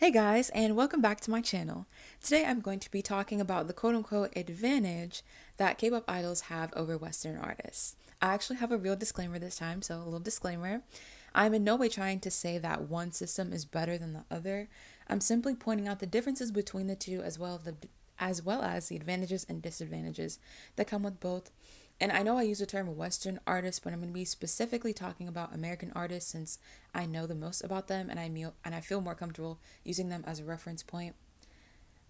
Hey guys, and welcome back to my channel. Today I'm going to be talking about the quote-unquote advantage that K-pop idols have over Western artists. I actually have a real disclaimer this time, so a little disclaimer. I'm in no way trying to say that one system is better than the other. I'm simply pointing out the differences between the two as well as the advantages and disadvantages that come with both. And I know I use the term Western artists, but I'm going to be specifically talking about American artists since I know the most about them and I feel more comfortable using them as a reference point.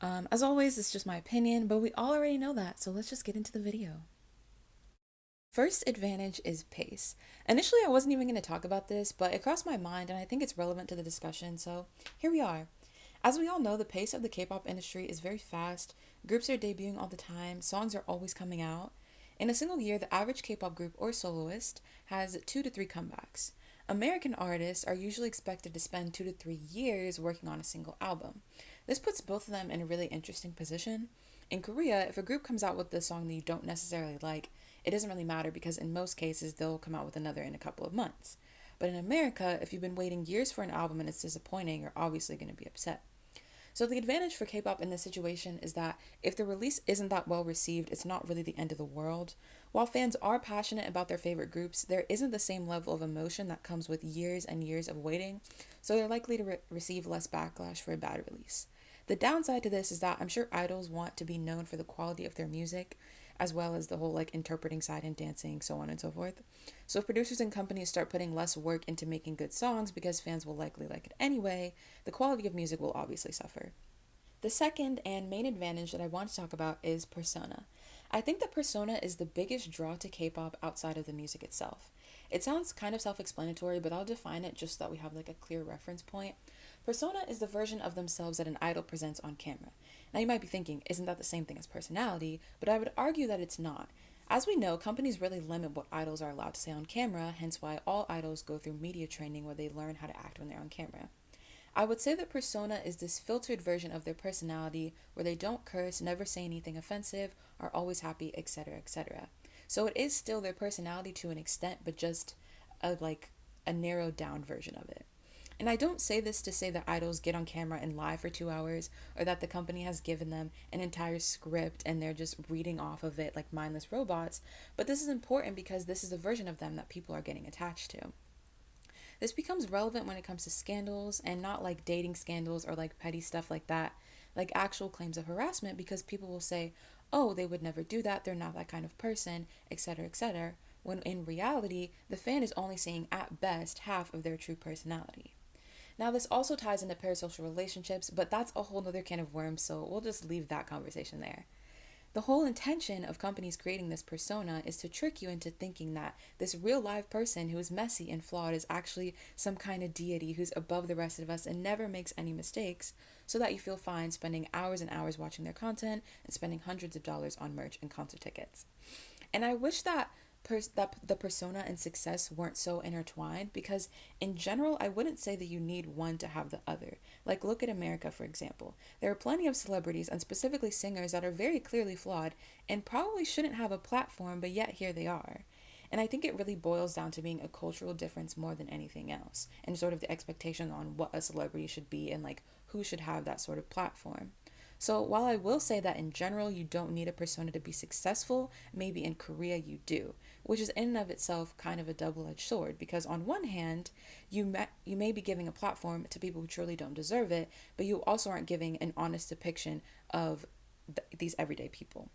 As always, it's just my opinion, but we all already know that, so let's just get into the video. First advantage is pace. Initially, I wasn't even going to talk about this, but it crossed my mind and I think it's relevant to the discussion, so here we are. As we all know, the pace of the K-pop industry is very fast. Groups are debuting all the time, songs are always coming out. In a single year, the average K-pop group or soloist has 2 to 3 comebacks. American artists are usually expected to spend 2 to 3 years working on a single album. This puts both of them in a really interesting position. In Korea, if a group comes out with a song that you don't necessarily like, it doesn't really matter because in most cases they'll come out with another in a couple of months. But in America, if you've been waiting years for an album and it's disappointing, you're obviously going to be upset. So the advantage for K-pop in this situation is that if the release isn't that well received, it's not really the end of the world. While fans are passionate about their favorite groups, there isn't the same level of emotion that comes with years and years of waiting, so they're likely to receive less backlash for a bad release. The downside to this is that I'm sure idols want to be known for the quality of their music, as well as the whole interpreting side and dancing, so on and so forth. So if producers and companies start putting less work into making good songs because fans will likely like it anyway, the quality of music will obviously suffer. The second and main advantage that I want to talk about is persona. I think that persona is the biggest draw to K-pop outside of the music itself. It sounds kind of self-explanatory, but I'll define it just so that we have a clear reference point. Persona is the version of themselves that an idol presents on camera. Now you might be thinking, isn't that the same thing as personality? But I would argue that it's not. As we know, companies really limit what idols are allowed to say on camera, hence why all idols go through media training where they learn how to act when they're on camera. I would say that persona is this filtered version of their personality where they don't curse, never say anything offensive, are always happy, etc., etc. So it is still their personality to an extent, but just a narrowed down version of it. And I don't say this to say that idols get on camera and lie for 2 hours or that the company has given them an entire script and they're just reading off of it like mindless robots, but this is important because this is a version of them that people are getting attached to. This becomes relevant when it comes to scandals and not like dating scandals or petty stuff like that, like actual claims of harassment because people will say, oh, they would never do that, they're not that kind of person, etc., etc., when in reality, the fan is only seeing at best half of their true personality. Now, this also ties into parasocial relationships, but that's a whole other can of worms, so we'll just leave that conversation there. The whole intention of companies creating this persona is to trick you into thinking that this real live person who is messy and flawed is actually some kind of deity who's above the rest of us and never makes any mistakes, so that you feel fine spending hours and hours watching their content and spending hundreds of dollars on merch and concert tickets. And I wish that that the persona and success weren't so intertwined because in general I wouldn't say that you need one to have the other. Like look at America for example. There are plenty of celebrities and specifically singers that are very clearly flawed and probably shouldn't have a platform, but yet here they are. And I think it really boils down to being a cultural difference more than anything else and sort of the expectation on what a celebrity should be and who should have that sort of platform. So while I will say that in general you don't need a persona to be successful, maybe in Korea you do, which is in and of itself kind of a double-edged sword because on one hand, you may be giving a platform to people who truly don't deserve it, but you also aren't giving an honest depiction of these everyday people.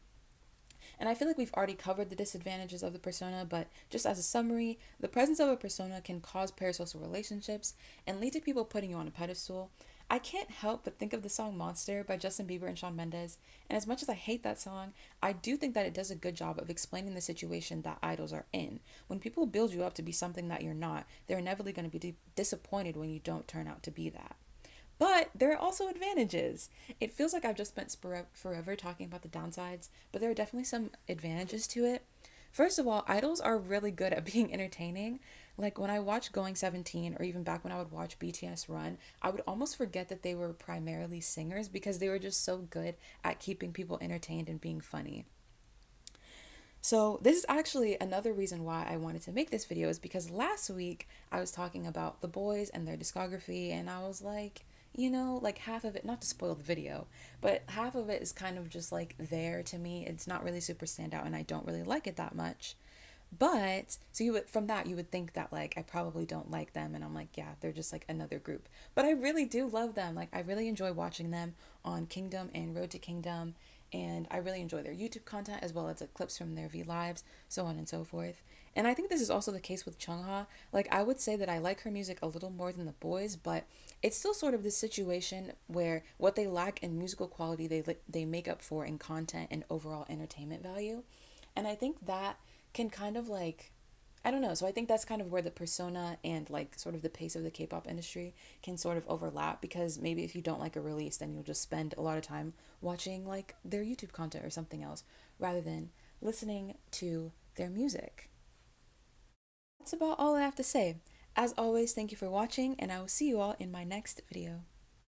And I feel like we've already covered the disadvantages of the persona, but just as a summary, the presence of a persona can cause parasocial relationships and lead to people putting you on a pedestal. I can't help but think of the song Monster by Justin Bieber and Shawn Mendes, and as much as I hate that song, I do think that it does a good job of explaining the situation that idols are in. When people build you up to be something that you're not, they're inevitably going to be disappointed when you don't turn out to be that. But there are also advantages. It feels like I've just spent forever talking about the downsides, but there are definitely some advantages to it. First of all, idols are really good at being entertaining. Like when I watched Going 17 or even back when I would watch BTS Run, I would almost forget that they were primarily singers because they were just so good at keeping people entertained and being funny. So this is actually another reason why I wanted to make this video is because last week I was talking about the boys and their discography and I was like, you know, like half of it, not to spoil the video, but half of it is kind of just like there to me. It's not really super standout and I don't really like it that much. But so you would, from that you would think that like I probably don't like them, and I'm like, yeah, they're just like another group. But I really do love them. Like I really enjoy watching them on Kingdom and Road to Kingdom, and I really enjoy their YouTube content as well as the clips from their V lives, so on and so forth. And I think this is also the case with Chungha. Like I would say that I like her music a little more than the boys, but it's still sort of this situation where what they lack in musical quality they make up for in content and overall entertainment value. And I think that can kind of like, I don't know. So I think that's kind of where the persona and like sort of the pace of the K-pop industry can sort of overlap, because maybe if you don't like a release, then you'll just spend a lot of time watching like their YouTube content or something else rather than listening to their music. That's about all I have to say. As always, thank you for watching, and I will see you all in my next video.